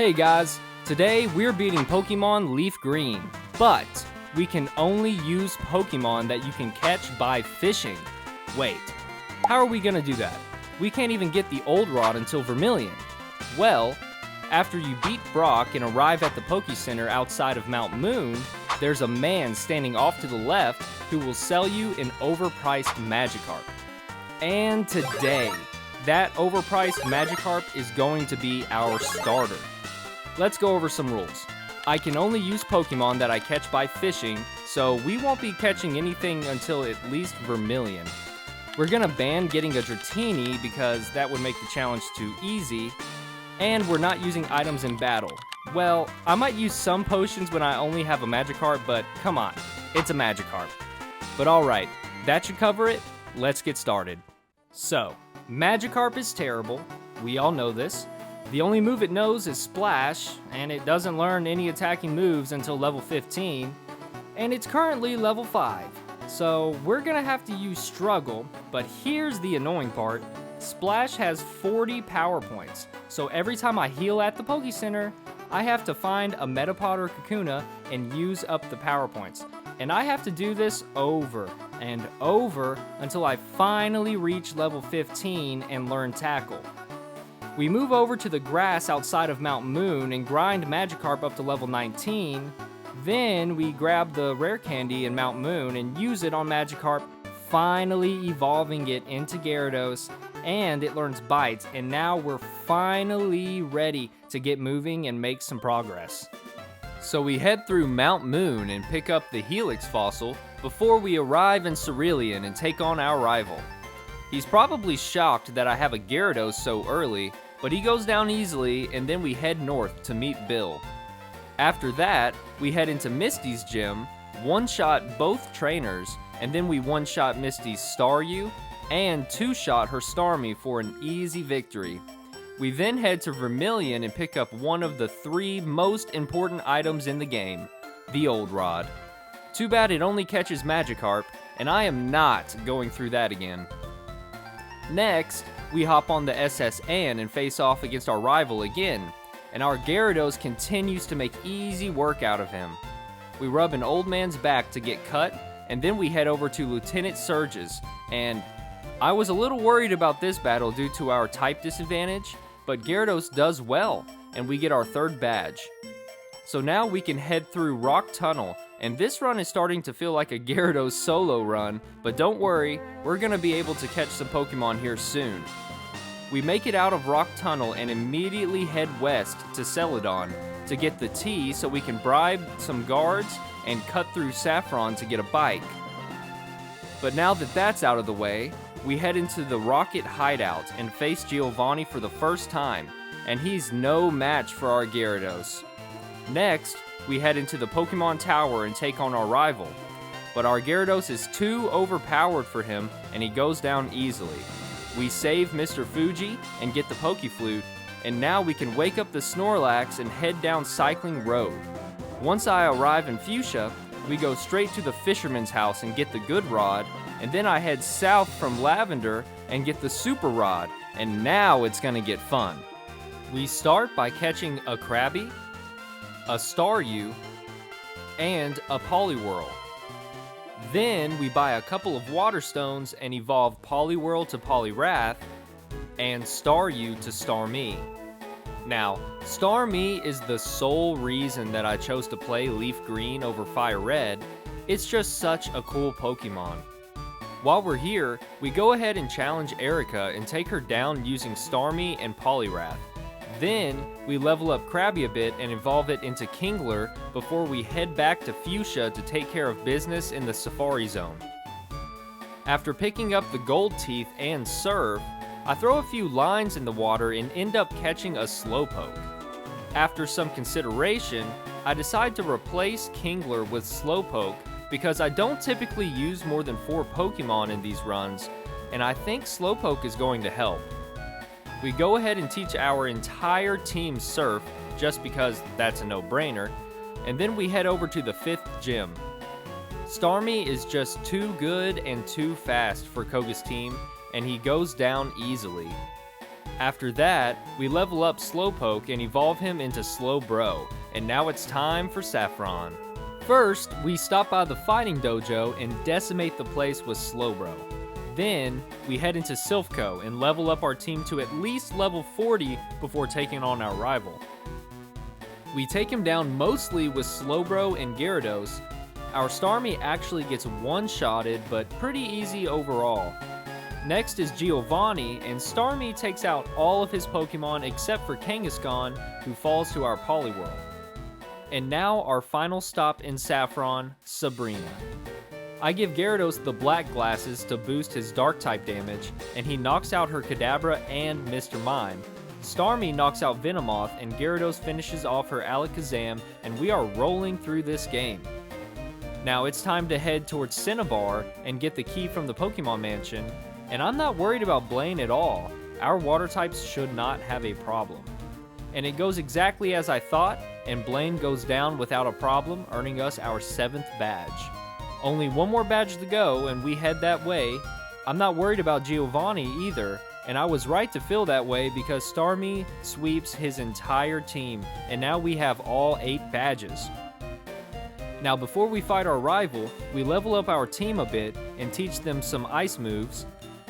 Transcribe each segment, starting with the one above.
Hey guys, today we're beating Pokemon Leaf Green, but we can only use Pokemon that you can catch by fishing. Wait, how are we gonna do that? We can't even get the Old Rod until Vermilion. Well, after you beat Brock and arrive at the Poke Center outside of Mount Moon, there's a man standing off to the left who will sell you an overpriced Magikarp. And today, that overpriced Magikarp is going to be our starter. Let's go over some rules. I can only use Pokemon that I catch by fishing, so we won't be catching anything until at least Vermilion. We're gonna ban getting a Dratini because that would make the challenge too easy, and we're not using items in battle. Well, I might use some potions when I only have a Magikarp, but come on, it's a Magikarp. But alright, that should cover it. Let's get started. So, Magikarp is terrible. We all know this. The only move it knows is Splash, and it doesn't learn any attacking moves until level 15, and it's currently level 5. So we're gonna have to use Struggle, but here's the annoying part. Splash has 40 power points, so every time I heal at the Poke Center, I have to find a Metapod or Kakuna and use up the power points. And I have to do this over and over until I finally reach level 15 and learn Tackle. We move over to the grass outside of Mount Moon and grind Magikarp up to level 19. Then we grab the rare candy in Mount Moon and use it on Magikarp, finally evolving it into Gyarados, and it learns Bites, and now we're finally ready to get moving and make some progress. So we head through Mount Moon and pick up the Helix fossil before we arrive in Cerulean and take on our rival. He's probably shocked that I have a Gyarados so early, but he goes down easily, and then we head north to meet Bill. After that, we head into Misty's gym, one-shot both trainers, and then we one-shot Misty's Staryu, and two-shot her Starmie for an easy victory. We then head to Vermilion and pick up one of the 3 most important items in the game, the Old Rod. Too bad it only catches Magikarp, and I am not going through that again. Next, we hop on the SS Anne and face off against our rival again, and our Gyarados continues to make easy work out of him. We rub an old man's back to get cut, and then we head over to Lieutenant Surge's, and I was a little worried about this battle due to our type disadvantage, but Gyarados does well, and we get our 3rd badge. So now we can head through Rock Tunnel, and this run is starting to feel like a Gyarados solo run, but don't worry, we're gonna be able to catch some Pokemon here soon. We make it out of Rock Tunnel and immediately head west to Celadon to get the tea so we can bribe some guards and cut through Saffron to get a bike. But now that that's out of the way, we head into the Rocket Hideout and face Giovanni for the first time, and he's no match for our Gyarados. Next, we head into the Pokemon Tower and take on our rival, but our Gyarados is too overpowered for him and he goes down easily. We save Mr. Fuji and get the Pokeflute, and now we can wake up the Snorlax and head down Cycling Road. Once I arrive in Fuchsia, we go straight to the Fisherman's house and get the Good Rod, and then I head south from Lavender and get the Super Rod, and now it's gonna get fun. We start by catching a Krabby, a Staryu, and a Poliwhirl. Then we buy a couple of Water Stones and evolve Poliwhirl to Poliwrath and Staryu to Starmie. Now, Starmie is the sole reason that I chose to play Leaf Green over Fire Red. It's just such a cool Pokemon. While we're here, we go ahead and challenge Erica and take her down using Starmie and Poliwrath. Then, we level up Krabby a bit and evolve it into Kingler before we head back to Fuchsia to take care of business in the Safari Zone. After picking up the Gold Teeth and Surf, I throw a few lines in the water and end up catching a Slowpoke. After some consideration, I decide to replace Kingler with Slowpoke because I don't typically use more than 4 Pokemon in these runs, and I think Slowpoke is going to help. We go ahead and teach our entire team Surf, just because that's a no-brainer, and then we head over to the 5th gym. Starmie is just too good and too fast for Koga's team, and he goes down easily. After that, we level up Slowpoke and evolve him into Slowbro, and now it's time for Saffron. First, we stop by the fighting dojo and decimate the place with Slowbro. Then, we head into Silphco and level up our team to at least level 40 before taking on our rival. We take him down mostly with Slowbro and Gyarados. Our Starmie actually gets one-shotted, but pretty easy overall. Next is Giovanni, and Starmie takes out all of his Pokemon except for Kangaskhan, who falls to our Poliwhirl. And now our final stop in Saffron, Sabrina. I give Gyarados the black glasses to boost his Dark-type damage, and he knocks out her Kadabra and Mr. Mime. Starmie knocks out Venomoth, and Gyarados finishes off her Alakazam, and we are rolling through this game. Now it's time to head towards Cinnabar and get the key from the Pokemon Mansion, and I'm not worried about Blaine at all. Our water types should not have a problem. And it goes exactly as I thought, and Blaine goes down without a problem, earning us our 7th badge. Only one more badge to go, and we head that way. I'm not worried about Giovanni either, and I was right to feel that way because Starmie sweeps his entire team, and now we have all 8 badges. Now before we fight our rival, we level up our team a bit and teach them some ice moves.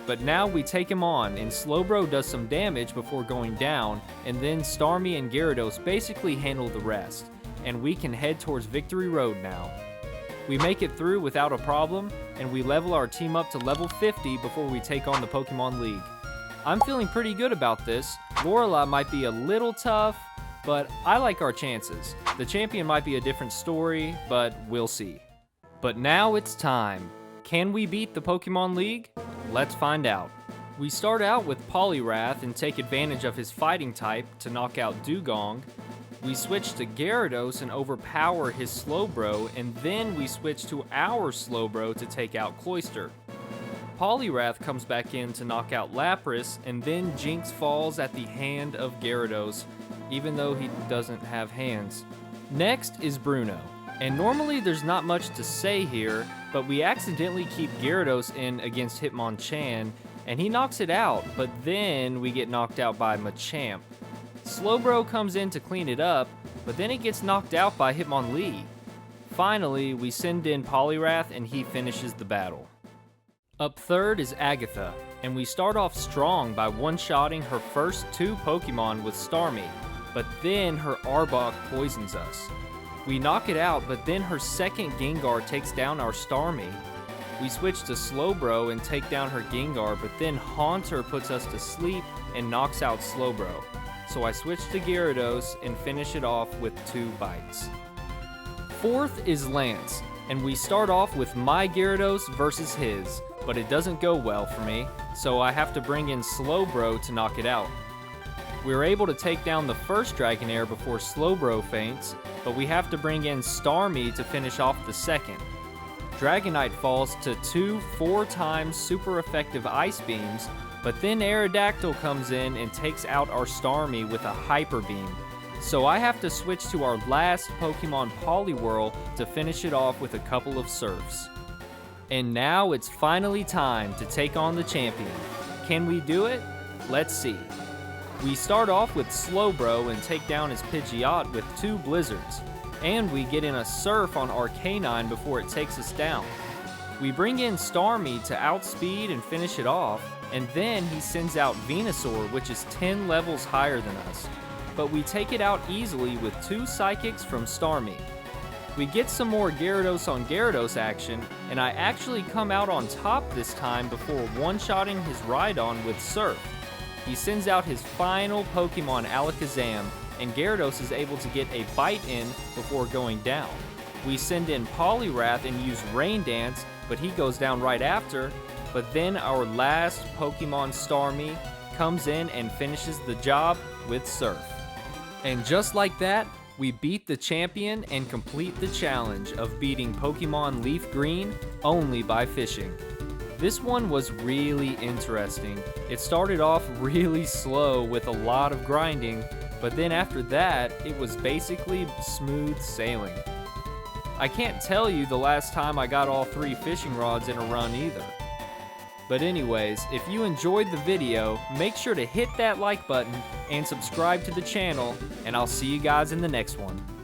But now we take him on, and Slowbro does some damage before going down, and then Starmie and Gyarados basically handle the rest, and we can head towards Victory Road now. We make it through without a problem, and we level our team up to level 50 before we take on the Pokemon League. I'm feeling pretty good about this. Lorelei might be a little tough, but I like our chances. The champion might be a different story, but we'll see. But now it's time. Can we beat the Pokemon League? Let's find out. We start out with Poliwrath and take advantage of his fighting type to knock out Dugong. We switch to Gyarados and overpower his Slowbro, and then we switch to our Slowbro to take out Cloyster. Poliwrath comes back in to knock out Lapras, and then Jinx falls at the hand of Gyarados, even though he doesn't have hands. Next is Bruno, and normally there's not much to say here, but we accidentally keep Gyarados in against Hitmonchan, and he knocks it out, but then we get knocked out by Machamp. Slowbro comes in to clean it up, but then it gets knocked out by Hitmonlee. Finally, we send in Poliwrath and he finishes the battle. Up third is Agatha, and we start off strong by one-shotting her first 2 Pokemon with Starmie, but then her Arbok poisons us. We knock it out, but then her second Gengar takes down our Starmie. We switch to Slowbro and take down her Gengar, but then Haunter puts us to sleep and knocks out Slowbro. So I switch to Gyarados and finish it off with 2 bites. Fourth is Lance, and we start off with my Gyarados versus his, but it doesn't go well for me, so I have to bring in Slowbro to knock it out. We're able to take down the first Dragonair before Slowbro faints, but we have to bring in Starmie to finish off the second. Dragonite falls to 2 4-time super effective Ice Beams, but then Aerodactyl comes in and takes out our Starmie with a Hyper Beam. So I have to switch to our last Pokemon Poliwhirl to finish it off with a couple of Surfs. And now it's finally time to take on the champion. Can we do it? Let's see. We start off with Slowbro and take down his Pidgeot with 2 Blizzards. And we get in a Surf on Arcanine before it takes us down. We bring in Starmie to outspeed and finish it off, and then he sends out Venusaur, which is 10 levels higher than us. But we take it out easily with 2 Psychics from Starmie. We get some more Gyarados on Gyarados action, and I actually come out on top this time before one-shotting his Rhydon with Surf. He sends out his final Pokemon, Alakazam, and Gyarados is able to get a bite in before going down. We send in Poliwrath and use Rain Dance, but he goes down right after. But then our last Pokemon, Starmie, comes in and finishes the job with Surf. And just like that, we beat the champion and complete the challenge of beating Pokemon Leaf Green only by fishing. This one was really interesting. It started off really slow with a lot of grinding, but then after that, it was basically smooth sailing. I can't tell you the last time I got all 3 fishing rods in a run either. But anyways, if you enjoyed the video, make sure to hit that like button and subscribe to the channel, and I'll see you guys in the next one.